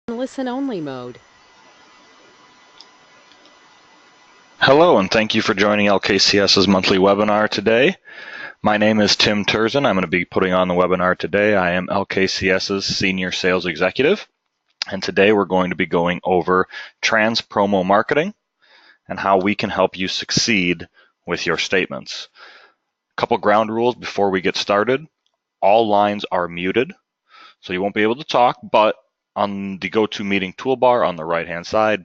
Listen-only mode. Hello, and thank you for joining LKCS's monthly webinar today. My name is Tim Turzin. I'm going to be putting on the webinar today. I am LKCS's Senior Sales Executive, and today we're going to be going over Transpromo marketing and how we can help you succeed with your statements. A couple ground rules before we get started. All lines are muted, so you won't be able to talk, but on the GoToMeeting toolbar on the right-hand side,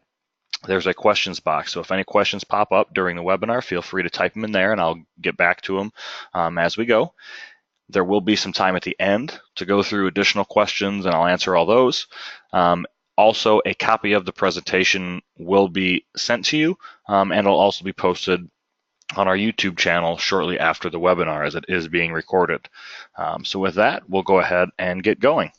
there's a questions box. So if any questions pop up during the webinar, feel free to type them in there and I'll get back to them as we go. There will be some time at the end to go through additional questions and I'll answer all those. Also, a copy of the presentation will be sent to you and it'll also be posted on our YouTube channel shortly after the webinar as it is being recorded. So with that, we'll go ahead and get going.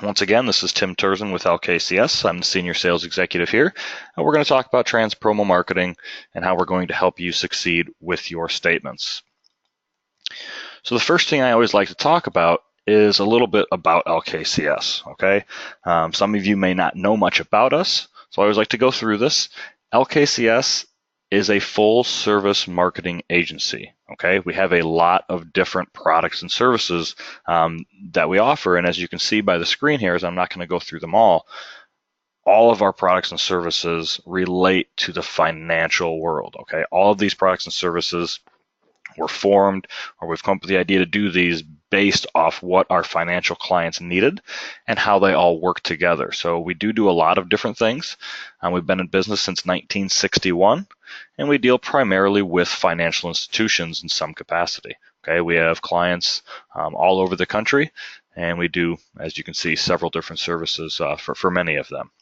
Once again, this is Tim Turzin with LKCS. I'm the Senior Sales Executive here, and we're going to talk about Transpromo marketing and how we're going to help you succeed with your statements. So the first thing I always like to talk about is a little bit about LKCS, okay? Some of you may not know much about us, so I always like to go through this. LKCS is a full service marketing agency. Okay, we have a lot of different products and services that we offer, and as you can see by the screen here, as I'm not going to go through them all of our products and services relate to the financial world. Okay, all of these products and services were formed, or we've come up with the idea to do these based off what our financial clients needed and how they all work together. So we do a lot of different things. We've been in business since 1961, and we deal primarily with financial institutions in some capacity. Okay, we have clients all over the country, and we do, as you can see, several different services for many of them.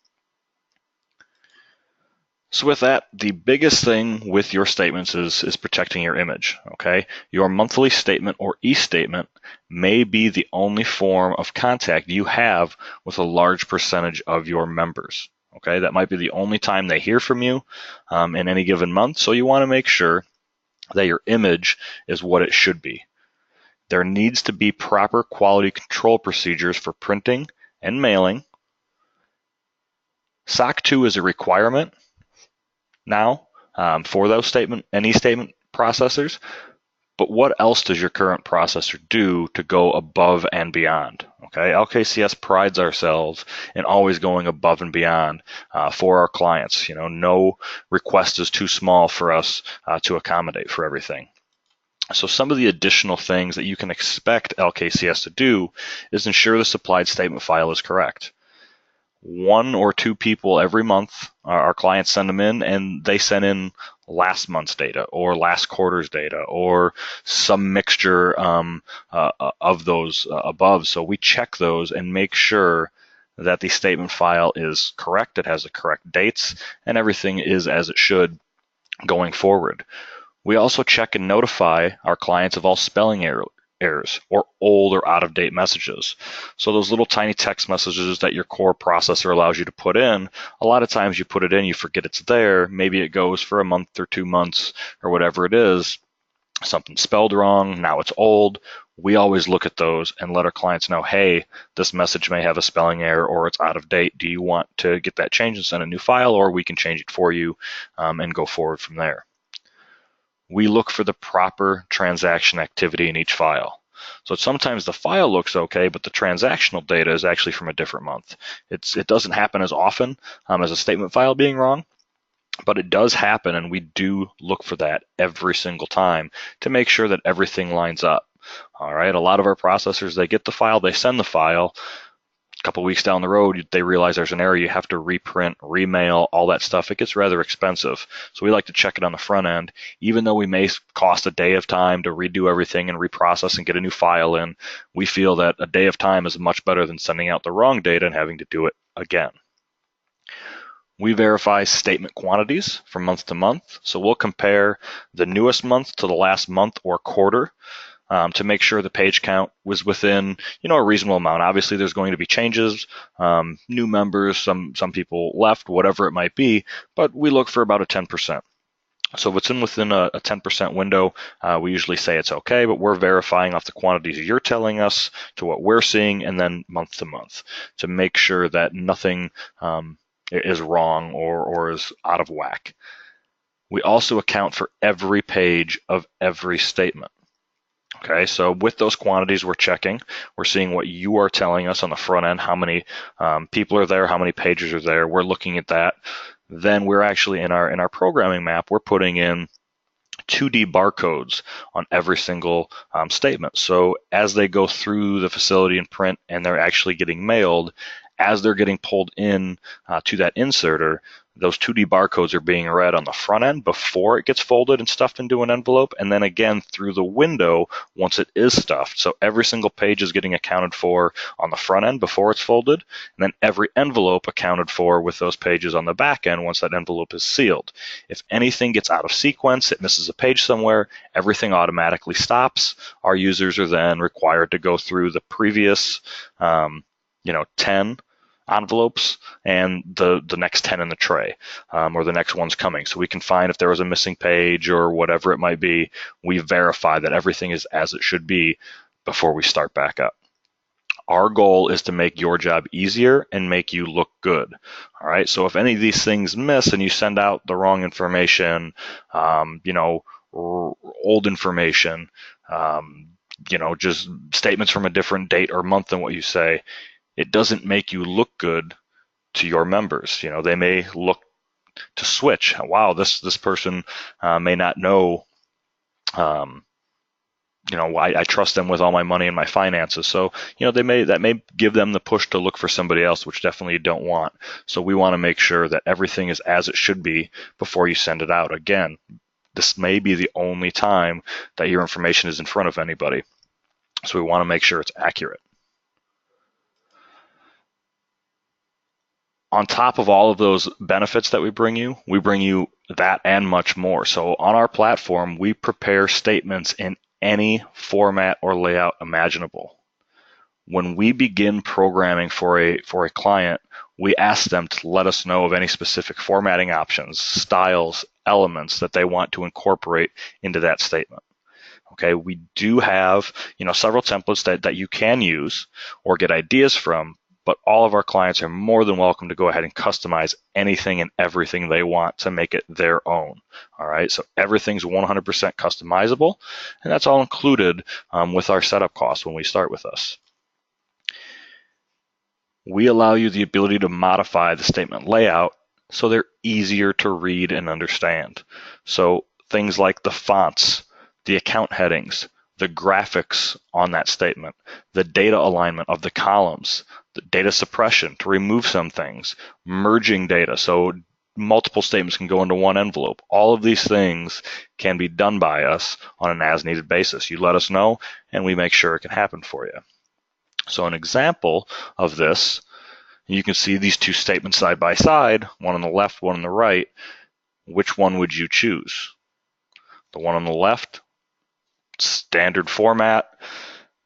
So with that, the biggest thing with your statements is protecting your image, okay? Your monthly statement or e-statement may be the only form of contact you have with a large percentage of your members, okay? That might be the only time they hear from you in any given month, so you want to make sure that your image is what it should be. There needs to be proper quality control procedures for printing and mailing. SOC 2 is a requirement now for those statement and e-statement processors, but what else does your current processor do to go above and beyond? Okay, LKCS prides ourselves in always going above and beyond for our clients. You know, no request is too small for us to accommodate for everything. So some of the additional things that you can expect LKCS to do is ensure the supplied statement file is correct. 1 or 2 people every month, our clients send them in, and they send in last month's data or last quarter's data or some mixture of those above. So we check those and make sure that the statement file is correct, it has the correct dates, and everything is as it should going forward. We also check and notify our clients of all spelling errors or old or out-of-date messages. So those little tiny text messages that your core processor allows you to put in, a lot of times you put it in, you forget it's there, maybe it goes for a month or 2 months or whatever it is, something spelled wrong, now it's old. We always look at those and let our clients know, hey, this message may have a spelling error or it's out of date. Do you want to get that changed and send a new file, or we can change it for you and go forward from there. We look for the proper transaction activity in each file. So sometimes the file looks okay, but the transactional data is actually from a different month. It doesn't happen as often as a statement file being wrong, but it does happen, and we do look for that every single time to make sure that everything lines up. All right, a lot of our processors, they get the file, they send the file. A couple weeks down the road, they realize there's an error. You have to reprint, remail, all that stuff. It gets rather expensive. So we like to check it on the front end. Even though we may cost a day of time to redo everything and reprocess and get a new file in, we feel that a day of time is much better than sending out the wrong data and having to do it again. We verify statement quantities from month to month. So we'll compare the newest month to the last month or quarter to make sure the page count was within, a reasonable amount. Obviously, there's going to be changes, new members, some people left, whatever it might be, but we look for about a 10%. So if it's within a 10% window, we usually say it's okay, but we're verifying off the quantities you're telling us to what we're seeing, and then month to month to make sure that nothing is wrong or is out of whack. We also account for every page of every statement. Okay, so with those quantities we're checking, we're seeing what you are telling us on the front end, how many people are there, how many pages are there. We're looking at that. Then we're actually in our programming map, we're putting in 2D barcodes on every single statement. So as they go through the facility and print and they're actually getting mailed, as they're getting pulled in to that inserter, those 2D barcodes are being read on the front end before it gets folded and stuffed into an envelope, and then again through the window once it is stuffed. So every single page is getting accounted for on the front end before it's folded, and then every envelope accounted for with those pages on the back end once that envelope is sealed. If anything gets out of sequence, it misses a page somewhere, everything automatically stops. Our users are then required to go through the previous 10 envelopes and the next 10 in the tray, or the next one's coming. So we can find if there was a missing page or whatever it might be. We verify that everything is as it should be before we start back up. Our goal is to make your job easier and make you look good. All right. So if any of these things miss and you send out the wrong information, old information, just statements from a different date or month than what you say, it doesn't make you look good to your members. They may look to switch. Wow, this person may not know. I trust them with all my money and my finances. So, that may give them the push to look for somebody else, which definitely you don't want. So we want to make sure that everything is as it should be before you send it out. Again, this may be the only time that your information is in front of anybody. So we want to make sure it's accurate. On top of all of those benefits that we bring you that and much more. So on our platform, we prepare statements in any format or layout imaginable. When we begin programming for a client, we ask them to let us know of any specific formatting options, styles, elements that they want to incorporate into that statement. Okay, we do have several templates that you can use or get ideas from, but all of our clients are more than welcome to go ahead and customize anything and everything they want to make it their own. All right, so everything's 100% customizable, and that's all included with our setup costs when we start with us. We allow you the ability to modify the statement layout so they're easier to read and understand. So things like the fonts, the account headings, the graphics on that statement, the data alignment of the columns, the data suppression to remove some things, merging data so multiple statements can go into one envelope. All of these things can be done by us on an as-needed basis. You let us know, and we make sure it can happen for you. So an example of this, you can see these two statements side by side, one on the left, one on the right. Which one would you choose? The one on the left, standard format.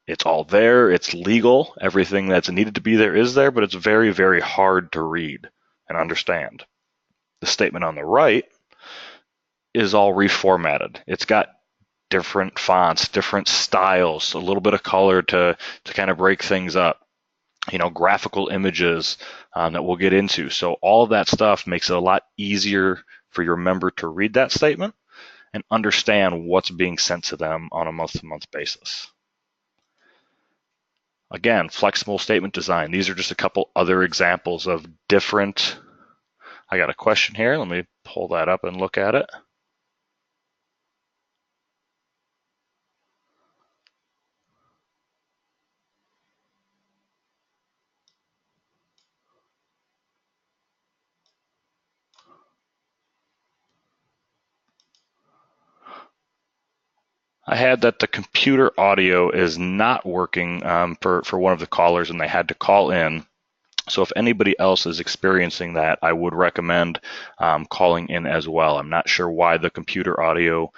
It's all there. It's legal. Everything that's needed to be there is there, but it's very, very hard to read and understand. The statement on the right is all reformatted. It's got different fonts, different styles, a little bit of color to kind of break things up, graphical images that we'll get into. So all of that stuff makes it a lot easier for your member to read that statement and understand what's being sent to them on a month-to-month basis. Again, flexible statement design. These are just a couple other examples of different. I got a question here. Let me pull that up and look at it. I had that the computer audio is not working for one of the callers, and they had to call in. So if anybody else is experiencing that, I would recommend calling in as well. I'm not sure why the computer audio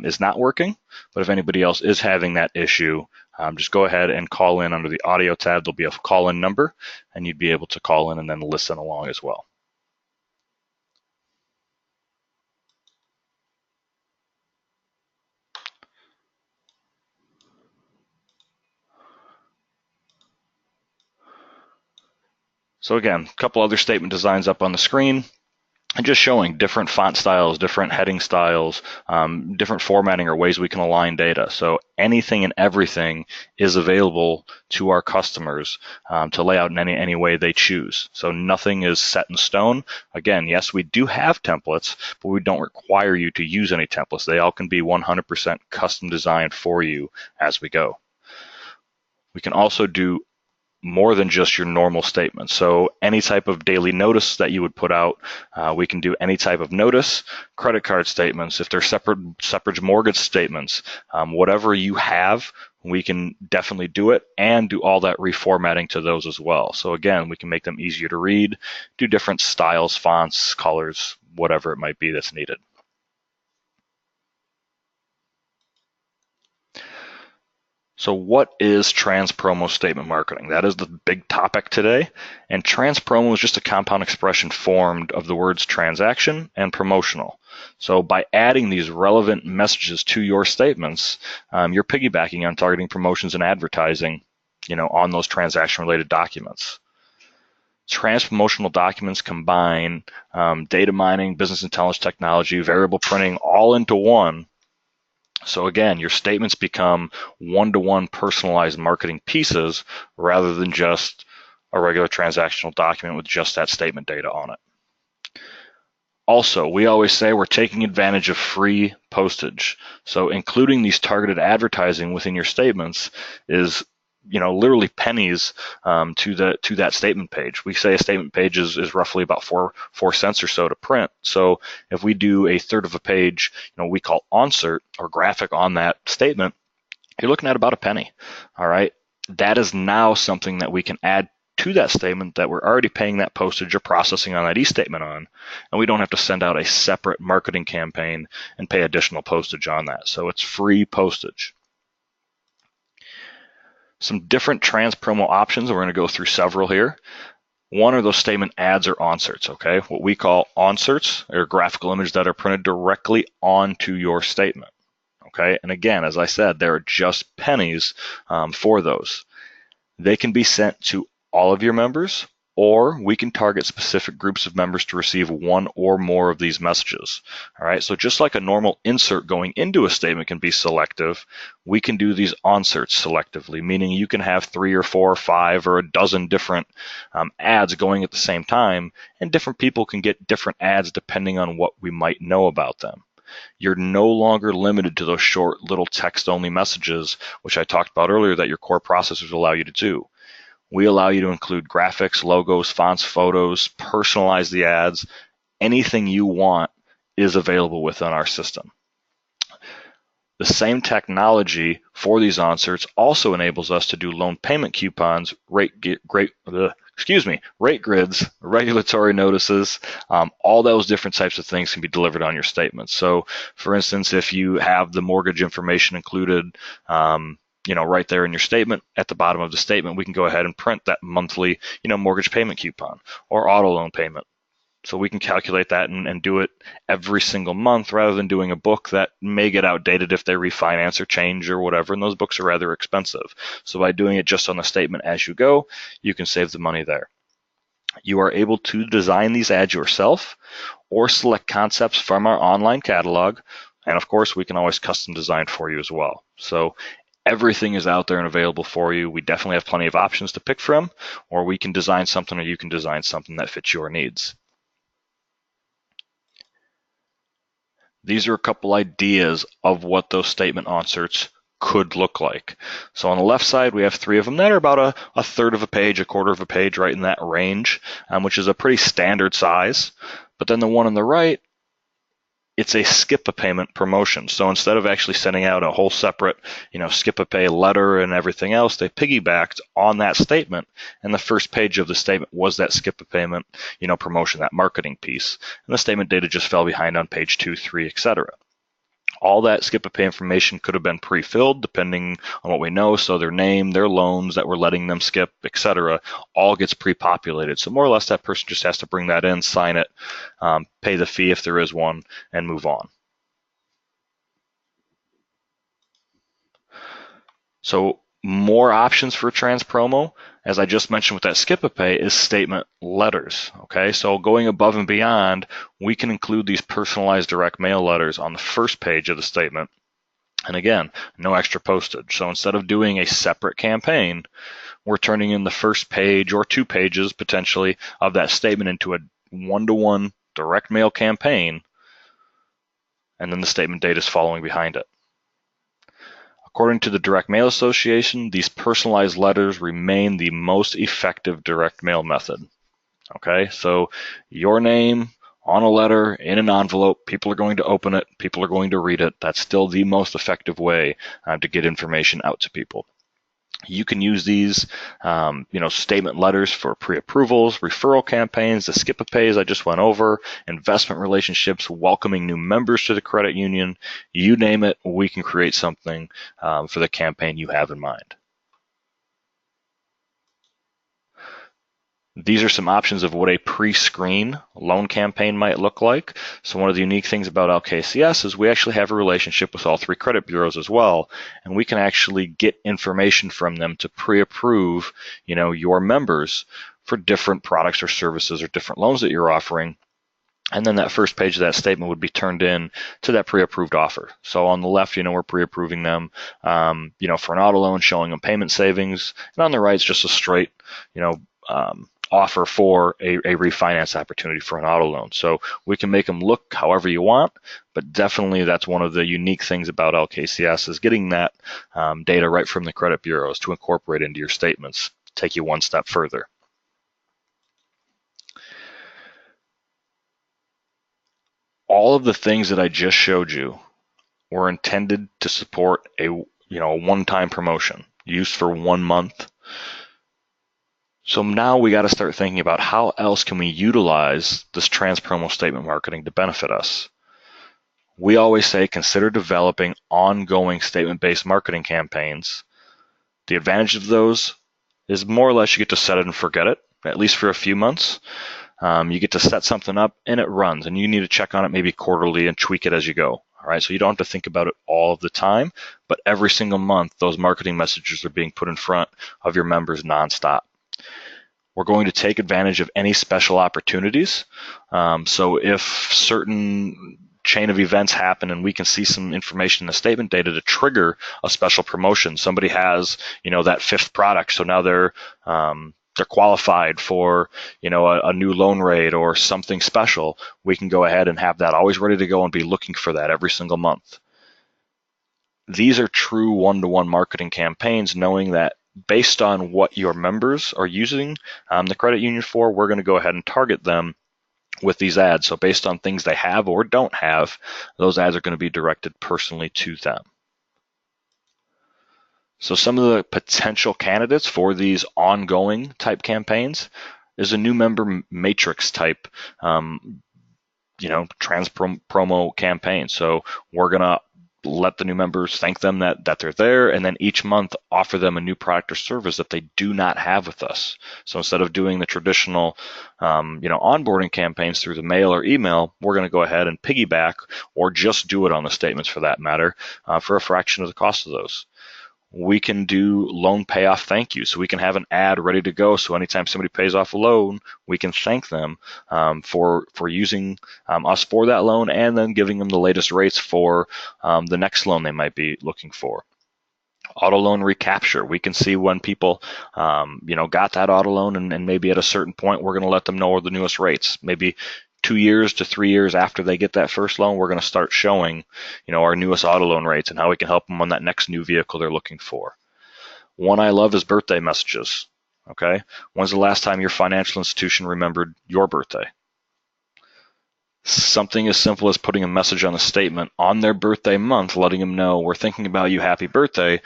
is not working, but if anybody else is having that issue, just go ahead and call in under the audio tab. There'll be a call-in number, and you'd be able to call in and then listen along as well. So again, a couple other statement designs up on the screen, and just showing different font styles, different heading styles, different formatting or ways we can align data. So anything and everything is available to our customers to lay out in any way they choose. So nothing is set in stone. Again, yes, we do have templates, but we don't require you to use any templates. They all can be 100% custom designed for you as we go. We can also do more than just your normal statement. So any type of daily notice that you would put out, we can do any type of notice, credit card statements, if they're separate mortgage statements, whatever you have, we can definitely do it and do all that reformatting to those as well. So again, we can make them easier to read, do different styles, fonts, colors, whatever it might be that's needed. So what is Transpromo statement marketing? That is the big topic today. And Transpromo is just a compound expression formed of the words transaction and promotional. So by adding these relevant messages to your statements, you're piggybacking on targeting promotions and advertising, on those transaction-related documents. Transpromotional documents combine data mining, business intelligence technology, variable printing all into one. So again, your statements become one-to-one personalized marketing pieces rather than just a regular transactional document with just that statement data on it. Also, we always say we're taking advantage of free postage. So including these targeted advertising within your statements is literally pennies to that statement page. We say a statement page is roughly about 4 cents or so to print. So if we do a third of a page, we call insert or graphic on that statement, you're looking at about a penny. All right, that is now something that we can add to that statement that we're already paying that postage or processing on that e-statement on, and we don't have to send out a separate marketing campaign and pay additional postage on that. So it's free postage. Some different Transpromo options, and we're going to go through several here. One are those statement ads or inserts, okay? What we call inserts are graphical images that are printed directly onto your statement, okay? And again, as I said, there are just pennies for those. They can be sent to all of your members, or we can target specific groups of members to receive one or more of these messages. All right, so just like a normal insert going into a statement can be selective, we can do these inserts selectively, meaning you can have 3 or 4 or 5 or a dozen different ads going at the same time, and different people can get different ads depending on what we might know about them. You're no longer limited to those short little text-only messages, which I talked about earlier that your core processors allow you to do. We allow you to include graphics, logos, fonts, photos, personalize the ads. Anything you want is available within our system. The same technology for these inserts also enables us to do loan payment coupons, rate grids, regulatory notices, all those different types of things can be delivered on your statements. So, for instance, if you have the mortgage information included, right there in your statement, at the bottom of the statement, we can go ahead and print that monthly, mortgage payment coupon or auto loan payment. So we can calculate that and do it every single month rather than doing a book that may get outdated if they refinance or change or whatever, and those books are rather expensive. So by doing it just on the statement as you go, you can save the money there. You are able to design these ads yourself or select concepts from our online catalog, and of course we can always custom design for you as well. So everything is out there and available for you. We definitely have plenty of options to pick from, or we can design something, or you can design something that fits your needs. These are a couple ideas of what those statement inserts could look like. So on the left side, we have 3 of them that are about a third of a page, a quarter of a page, right in that range, which is a pretty standard size. But then the one on the right, it's a skip a payment promotion. So instead of actually sending out a whole separate, skip a pay letter and everything else, they piggybacked on that statement. And the first page of the statement was that skip a payment, promotion, that marketing piece. And the statement data just fell behind on page 2, 3, etc. All that skip a pay information could have been pre-filled depending on what we know. So their name, their loans that we're letting them skip, etc., all gets pre-populated. So more or less that person just has to bring that in, sign it, pay the fee if there is one, and move on. So more options for Transpromo. as I just mentioned with that skip-a-pay, is statement letters. Okay, so going above and beyond, we can include these personalized direct mail letters on the first page of the statement. And again, no extra postage. So instead of doing a separate campaign, we're turning in the first page or 2 pages potentially of that statement into a one-to-one direct mail campaign, and then the statement date is following behind it. According to the Direct Mail Association, these personalized letters remain the most effective direct mail method. Okay, so your name on a letter in an envelope, people are going to open it, people are going to read it. That's still the most effective way to get information out to people. You can use these, statement letters for pre-approvals, referral campaigns, the skip-a-pays I just went over, investment relationships, welcoming new members to the credit union. You name it, we can create something for the campaign you have in mind. These are some options of what a pre-screen loan campaign might look like. So one of the unique things about LKCS is we actually have a relationship with all 3 credit bureaus as well, and we can actually get information from them to pre-approve, your members for different products or services or different loans that you're offering. And then that first page of that statement would be turned in to that pre-approved offer. So on the left, we're pre-approving them, for an auto loan, showing them payment savings, and on the right, it's just a straight, offer for a refinance opportunity for an auto loan. So we can make them look however you want, but definitely that's one of the unique things about LKCS is getting that data right from the credit bureaus to incorporate into your statements, take you one step further. All of the things that I just showed you were intended to support a one-time promotion used for 1 month. So now we got to start thinking about how else can we utilize this Transpromo statement marketing to benefit us. We always say consider developing ongoing statement-based marketing campaigns. The advantage of those is more or less you get to set it and forget it, at least for a few months. You get to set something up and it runs, and you need to check on it maybe quarterly and tweak it as you go. All right, so you don't have to think about it all of the time, but every single month those marketing messages are being put in front of your members nonstop. We're going to take advantage of any special opportunities. So if certain chain of events happen and we can see some information in the statement data to trigger a special promotion, somebody has, that 5th product, so now they're qualified for, a new loan rate or something special, we can go ahead and have that always ready to go and be looking for that every single month. These are true one-to-one marketing campaigns, knowing that based on what your members are using the credit union for, we're going to go ahead and target them with these ads. So based on things they have or don't have, those ads are going to be directed personally to them. So some of the potential candidates for these ongoing type campaigns is a new member matrix type Transpromo campaign. So we're going to let the new members thank them that they're there, and then each month offer them a new product or service that they do not have with us. So instead of doing the traditional onboarding campaigns through the mail or email, we're going to go ahead and piggyback or just do it on the statements for that matter for a fraction of the cost of those. We can do loan payoff thank you. So we can have an ad ready to go. So anytime somebody pays off a loan, we can thank them for using us for that loan, and then giving them the latest rates for the next loan they might be looking for. Auto loan recapture. We can see when people, got that auto loan, and maybe at a certain point, we're going to let them know the newest rates. Maybe 2 years to 3 years after they get that first loan, we're going to start showing, our newest auto loan rates and how we can help them on that next new vehicle they're looking for. One I love is birthday messages. Okay, when's the last time your financial institution remembered your birthday? Something as simple as putting a message on a statement on their birthday month, letting them know we're thinking about you, happy birthday.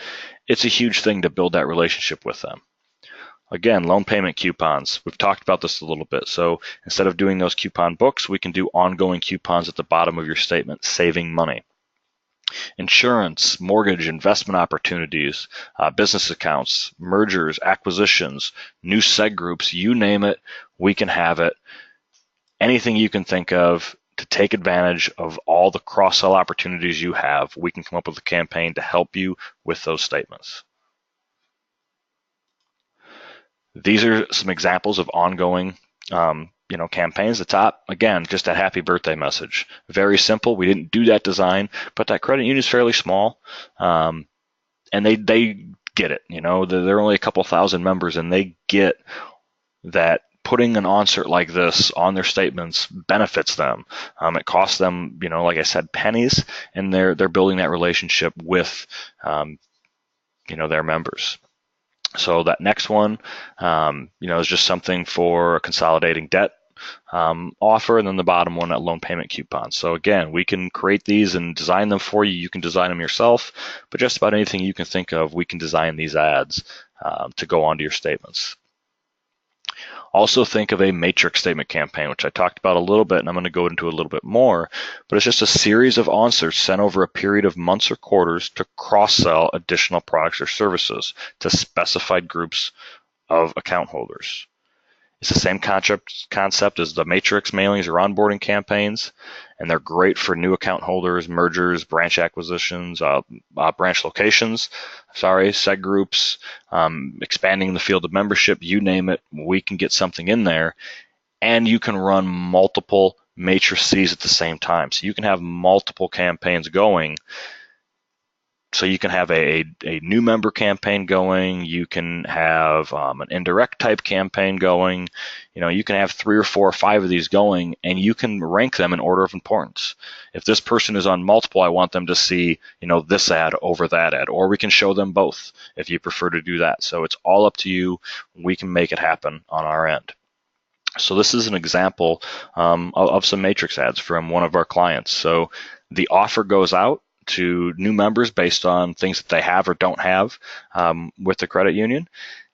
It's a huge thing to build that relationship with them. Again, loan payment coupons. We've talked about this a little bit. So instead of doing those coupon books, we can do ongoing coupons at the bottom of your statement, saving money. Insurance, mortgage, investment opportunities, business accounts, mergers, acquisitions, new seg groups, you name it, we can have it. Anything you can think of to take advantage of all the cross-sell opportunities you have, we can come up with a campaign to help you with those statements. These are some examples of ongoing campaigns. The top, again, just a happy birthday message. Very simple. We didn't do that design, but that credit union is fairly small, and they get it. They're only a couple thousand members, and they get that putting an onsert like this on their statements benefits them. It costs them, like I said, pennies, and they're building that relationship with their members. So that next one, is just something for a consolidating debt offer, and then the bottom one, that loan payment coupon. So again, we can create these and design them for you. You can design them yourself, but just about anything you can think of, we can design these ads to go onto your statements. Also think of a matrix statement campaign, which I talked about a little bit, and I'm going to go into a little bit more, but it's just a series of onserts sent over a period of months or quarters to cross-sell additional products or services to specified groups of account holders. It's the same concept as the matrix mailings or onboarding campaigns, and they're great for new account holders, mergers, branch acquisitions, branch locations, seg groups, expanding the field of membership, you name it, we can get something in there. And you can run multiple matrices at the same time. So you can have multiple campaigns going. So you can have a new member campaign going, you can have an indirect type campaign going, you can have 3 or 4 or 5 of these going, and you can rank them in order of importance. If this person is on multiple, I want them to see, this ad over that ad, or we can show them both if you prefer to do that. So it's all up to you. We can make it happen on our end. So this is an example of some matrix ads from one of our clients. So the offer goes out to new members based on things that they have or don't have with the credit union.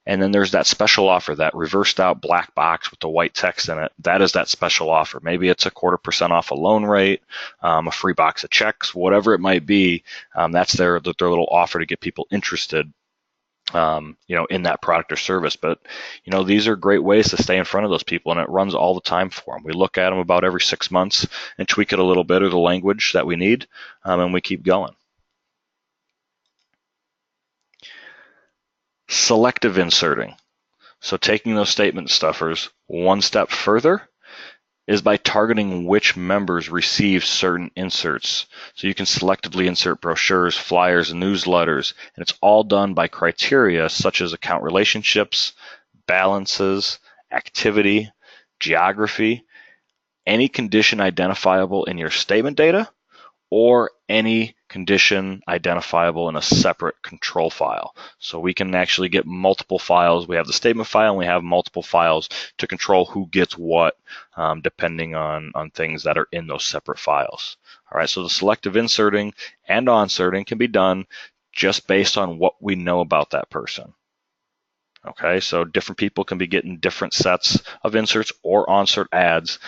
And then there's that special offer, that reversed out black box with the white text in it. That is that special offer. Maybe it's a 0.25% off a loan rate, a free box of checks, whatever it might be. That's their little offer to get people interested in that product or service. But, these are great ways to stay in front of those people, and it runs all the time for them. We look at them about every 6 months and tweak it a little bit, or the language that we need, and we keep going. Selective inserting. So taking those statement stuffers one step further is by targeting which members receive certain inserts. So you can selectively insert brochures, flyers, and newsletters, and it's all done by criteria such as account relationships, balances, activity, geography, any condition identifiable in your statement data, or any condition identifiable in a separate control file. So we can actually get multiple files. We have the statement file, and we have multiple files to control who gets what, depending on things that are in those separate files. All right, so the selective inserting and onserting can be done just based on what we know about that person. Okay, so different people can be getting different sets of inserts or onsert ads,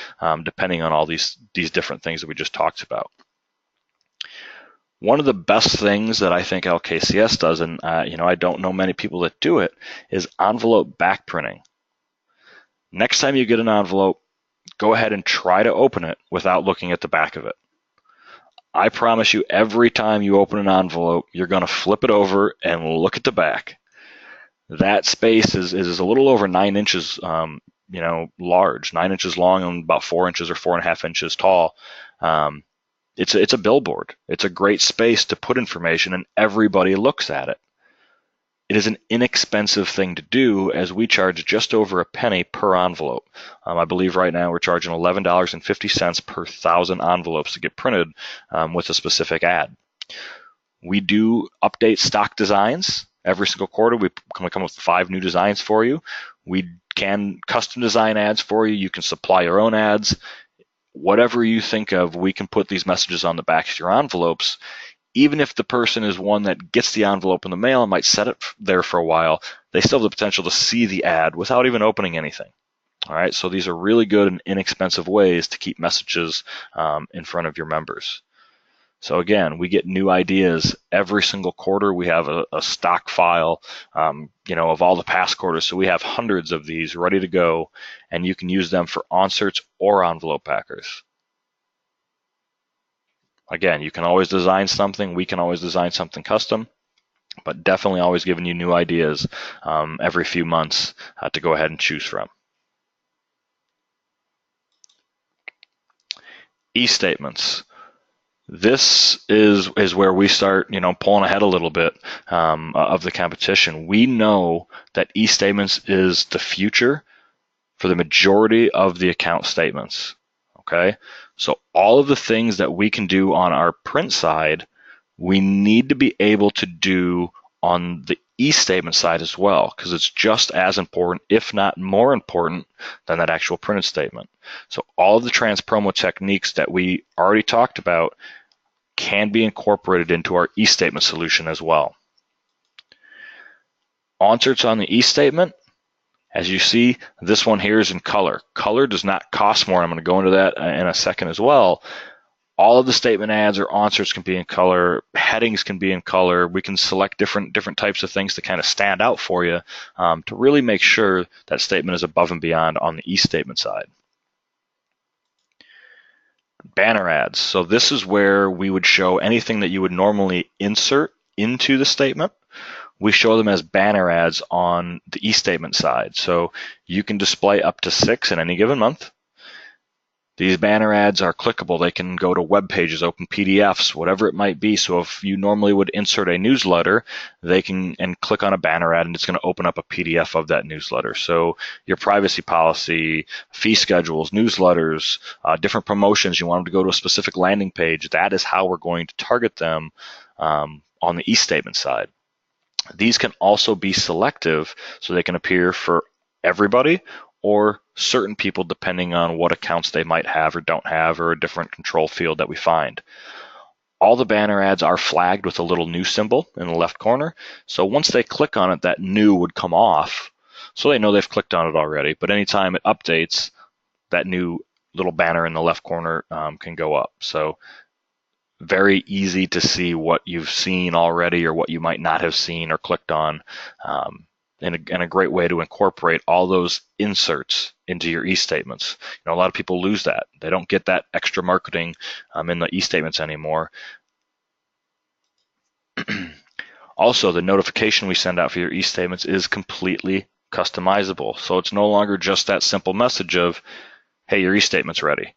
depending on all these different things that we just talked about. One of the best things that I think LKCS does, and I don't know many people that do it, is envelope backprinting. Next time you get an envelope, go ahead and try to open it without looking at the back of it. I promise you, every time you open an envelope, you're going to flip it over and look at the back. That space is a little over 9 inches, large, 9 inches long and about 4 inches or 4.5 inches tall. It's a billboard. It's a great space to put information, and everybody looks at it. It is an inexpensive thing to do, as we charge just over a penny per envelope. I believe right now we're charging $11.50 per 1,000 envelopes to get printed with a specific ad. We do update stock designs. Every single quarter, we come up with 5 new designs for you. We can custom design ads for you. You can supply your own ads. Whatever you think of, we can put these messages on the back of your envelopes. Even if the person is one that gets the envelope in the mail and might set it there for a while, they still have the potential to see the ad without even opening anything. All right, so these are really good and inexpensive ways to keep messages in front of your members. So again, we get new ideas every single quarter. We have a stock file, of all the past quarters. So we have hundreds of these ready to go, and you can use them for onserts or envelope packers. Again, you can always design something. We can always design something custom. but definitely always giving you new ideas every few months to go ahead and choose from. E-statements. This is where we start, pulling ahead a little bit of the competition. We know that e-statements is the future for the majority of the account statements. Okay, so all of the things that we can do on our print side, we need to be able to do on the e-statement side as well, because it's just as important, if not more important, than that actual printed statement. So all of the Transpromo techniques that we already talked about can be incorporated into our e-statement solution as well. Inserts on the e-statement, as you see, this one here is in color. Color does not cost more. I'm going to go into that in a second as well. All of the statement ads or inserts can be in color. Headings can be in color. We can select different types of things to kind of stand out for you to really make sure that statement is above and beyond on the e-statement side. Banner ads. So this is where we would show anything that you would normally insert into the statement. We show them as banner ads on the e-statement side. So you can display up to 6 in any given month. These banner ads are clickable. They can go to web pages, open PDFs, whatever it might be. So if you normally would insert a newsletter, they can click on a banner ad and it's going to open up a PDF of that newsletter. So your privacy policy, fee schedules, newsletters, different promotions, you want them to go to a specific landing page. That is how we're going to target them on the e-statement side. These can also be selective, so they can appear for everybody or certain people depending on what accounts they might have or don't have, or a different control field that we find. All the banner ads are flagged with a little new symbol in the left corner. So once they click on it, that new would come off. So they know they've clicked on it already. But anytime it updates, that new little banner in the left corner can go up. So very easy to see what you've seen already or what you might not have seen or clicked on. And a great way to incorporate all those inserts into your e-statements. A lot of people lose that. They don't get that extra marketing in the e-statements anymore. Also, the notification we send out for your e-statements is completely customizable. So it's no longer just that simple message of, hey, your e-statement's ready.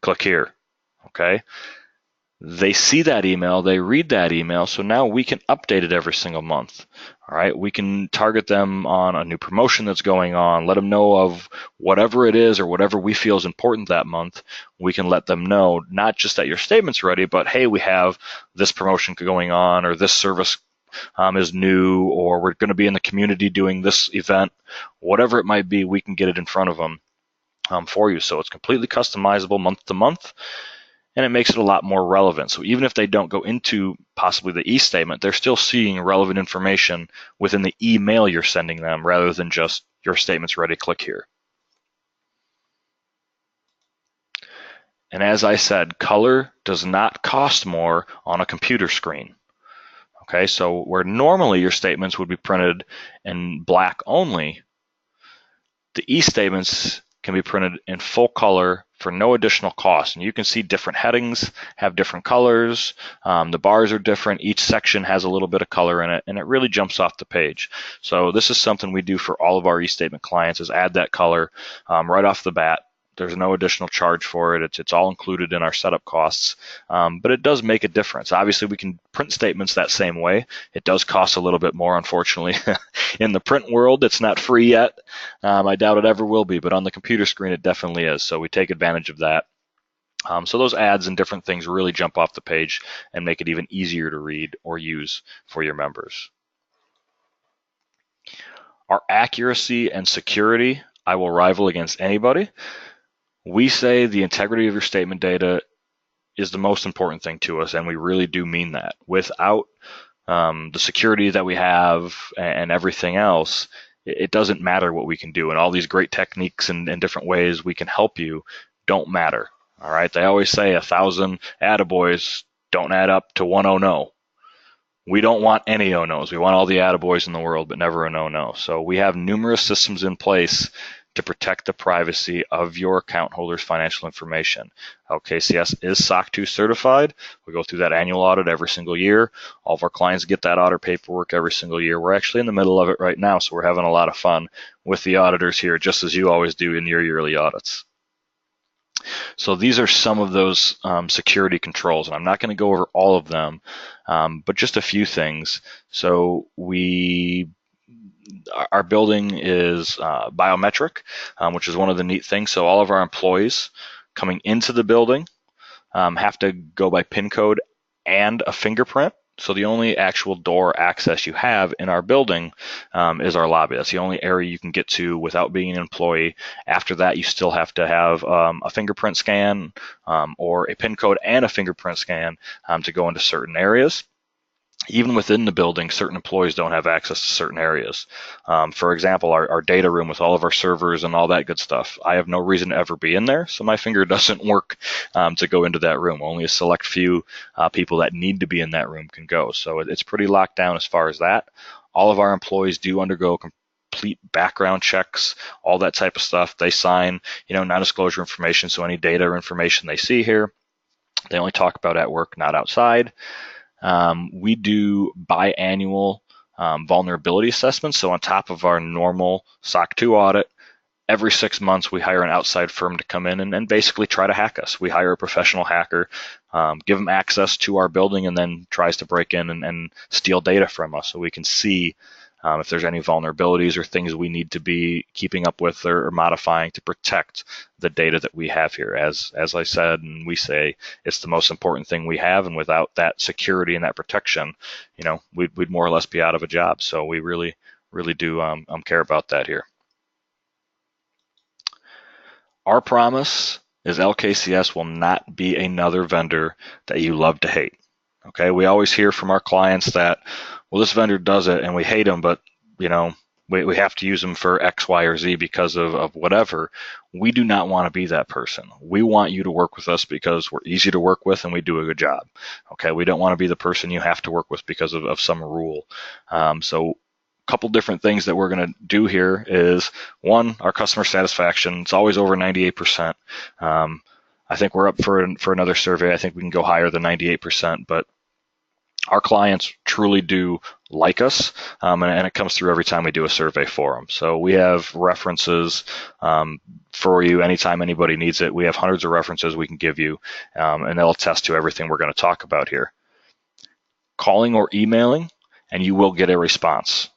Click here. Okay. They see that email, they read that email, so now we can update it every single month. All right, we can target them on a new promotion that's going on, let them know of whatever it is or whatever we feel is important that month. We can let them know not just that your statement's ready, but hey, we have this promotion going on, or this service is new, or we're going to be in the community doing this event. Whatever it might be, we can get it in front of them for you. So it's completely customizable month to month. And it makes it a lot more relevant. So even if they don't go into possibly the e-statement, they're still seeing relevant information within the email you're sending them rather than just your statement's ready, click here. And as I said, color does not cost more on a computer screen. Okay, so where normally your statements would be printed in black only, the e-statements can be printed in full color for no additional cost. And you can see different headings have different colors. The bars are different. Each section has a little bit of color in it, and it really jumps off the page. So this is something we do for all of our e-statement clients, is add that color right off the bat. There's no additional charge for it. It's all included in our setup costs, but it does make a difference. Obviously, we can print statements that same way. It does cost a little bit more, unfortunately. In the print world, it's not free yet. I doubt it ever will be, but on the computer screen, it definitely is. So we take advantage of that. So those ads and different things really jump off the page and make it even easier to read or use for your members. Our accuracy and security, I will rival against anybody. We say the integrity of your statement data is the most important thing to us, and we really do mean that. Without the security that we have and everything else, it doesn't matter what we can do. And all these great techniques and different ways we can help you don't matter. All right, they always say 1,000 attaboys don't add up to one oh no. We don't want any oh no's. We want all the attaboys in the world, but never an oh no. So we have numerous systems in place to protect the privacy of your account holders' financial information. LKCS is SOC2 certified. We go through that annual audit every single year. All of our clients get that audit paperwork every single year. We're actually in the middle of it right now, so we're having a lot of fun with the auditors here, just as you always do in your yearly audits. So these are some of those security controls, and I'm not going to go over all of them, but just a few things. So our building is biometric, which is one of the neat things. So all of our employees coming into the building have to go by PIN code and a fingerprint. So the only actual door access you have in our building is our lobby. That's the only area you can get to without being an employee. After that, you still have to have a fingerprint scan or a PIN code and a fingerprint scan to go into certain areas. Even within the building, certain employees don't have access to certain areas. For example, our data room with all of our servers and all that good stuff. I have no reason to ever be in there, so my finger doesn't work to go into that room. Only a select few people that need to be in that room can go. So it's pretty locked down as far as that. All of our employees do undergo complete background checks, all that type of stuff. They sign, non-disclosure information, so any data or information they see here, they only talk about at work, not outside. We do biannual vulnerability assessments. So on top of our normal SOC 2 audit, every 6 months we hire an outside firm to come in and basically try to hack us. We hire a professional hacker, give them access to our building, and then tries to break in and steal data from us so we can see if there's any vulnerabilities or things we need to be keeping up with or modifying to protect the data that we have here. As I said, and we say, it's the most important thing we have, and without that security and that protection, we'd more or less be out of a job. So we really do care about that here. Our promise is LKCS will not be another vendor that you love to hate. Okay, we always hear from our clients that, well, this vendor does it and we hate them, but we have to use them for X, Y, or Z because of whatever. We do not want to be that person. We want you to work with us because we're easy to work with and we do a good job. Okay, we don't want to be the person you have to work with because of some rule. So a couple different things that we're going to do here is, one, our customer satisfaction. It's always over 98%. I think we're up for another survey. I think we can go higher than 98%, but our clients truly do like us, and it comes through every time we do a survey for them. So we have references for you anytime anybody needs it. We have hundreds of references we can give you, and they'll attest to everything we're going to talk about here. Calling or emailing, and you will get a response.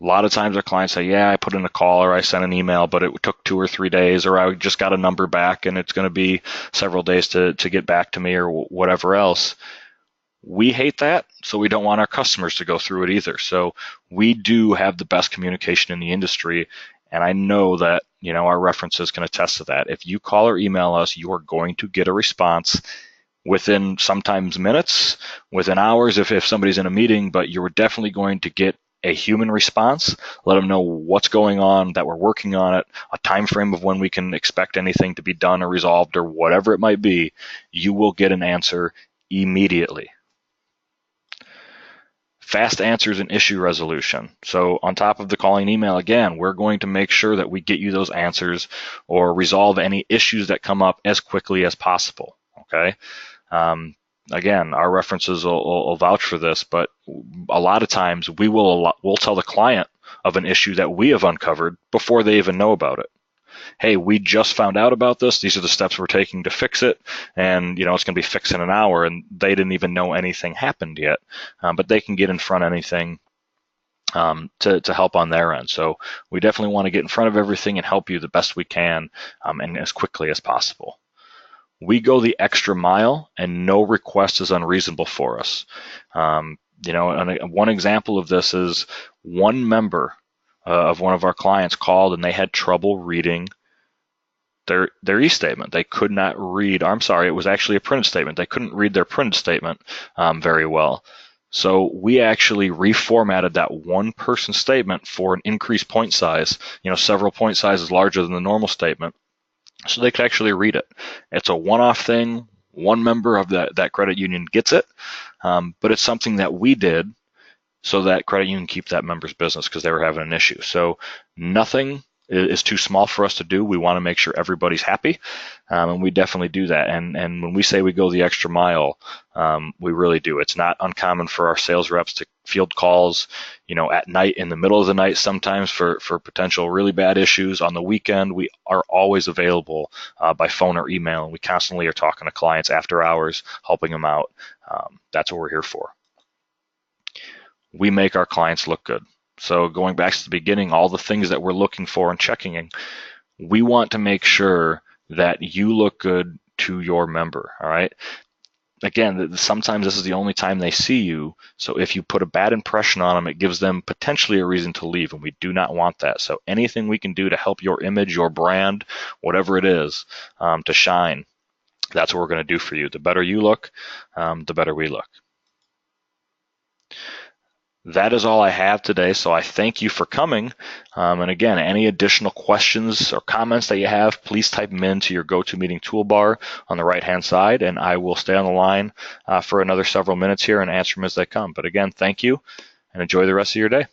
A lot of times our clients say, yeah, I put in a call or I sent an email, but it took 2 or 3 days, or I just got a number back and it's going to be several days to get back to me or whatever else. We hate that, so we don't want our customers to go through it either. So we do have the best communication in the industry, and I know that our references can attest to that. If you call or email us, you are going to get a response within sometimes minutes, within hours if somebody's in a meeting, but you're definitely going to get a human response. Let them know what's going on, that we're working on it, a time frame of when we can expect anything to be done or resolved or whatever it might be. You will get an answer immediately. Fast answers and issue resolution. So on top of the calling and email, again, we're going to make sure that we get you those answers or resolve any issues that come up as quickly as possible. Okay. Again, our references will vouch for this, but a lot of times we'll tell the client of an issue that we have uncovered before they even know about it. Hey, we just found out about this. These are the steps we're taking to fix it. And, it's going to be fixed in an hour. And they didn't even know anything happened yet. But they can get in front of anything to help on their end. So we definitely want to get in front of everything and help you the best we can and as quickly as possible. We go the extra mile and no request is unreasonable for us. And one example of this is one member of one of our clients called and they had trouble reading their e-statement. They could not read, it was actually a printed statement. They couldn't read their printed statement very well. So we actually reformatted that one person statement for an increased point size, several point sizes larger than the normal statement, so they could actually read it. It's a one-off thing. One member of that credit union gets it, but it's something that we did so that credit union keep that member's business because they were having an issue. So nothing is too small for us to do. We want to make sure everybody's happy, and we definitely do that. And when we say we go the extra mile, we really do. It's not uncommon for our sales reps to field calls, at night, in the middle of the night, sometimes for potential really bad issues. On the weekend, we are always available by phone or email, and we constantly are talking to clients after hours, helping them out. That's what we're here for. We make our clients look good. So going back to the beginning, all the things that we're looking for and checking in, we want to make sure that you look good to your member, all right? Again, sometimes this is the only time they see you, so if you put a bad impression on them, it gives them potentially a reason to leave, and we do not want that. So anything we can do to help your image, your brand, whatever it is, to shine, that's what we're going to do for you. The better you look, the better we look. That is all I have today, so I thank you for coming. And again, any additional questions or comments that you have, please type them into your GoToMeeting toolbar on the right-hand side, and I will stay on the line for another several minutes here and answer them as they come. But again, thank you, and enjoy the rest of your day.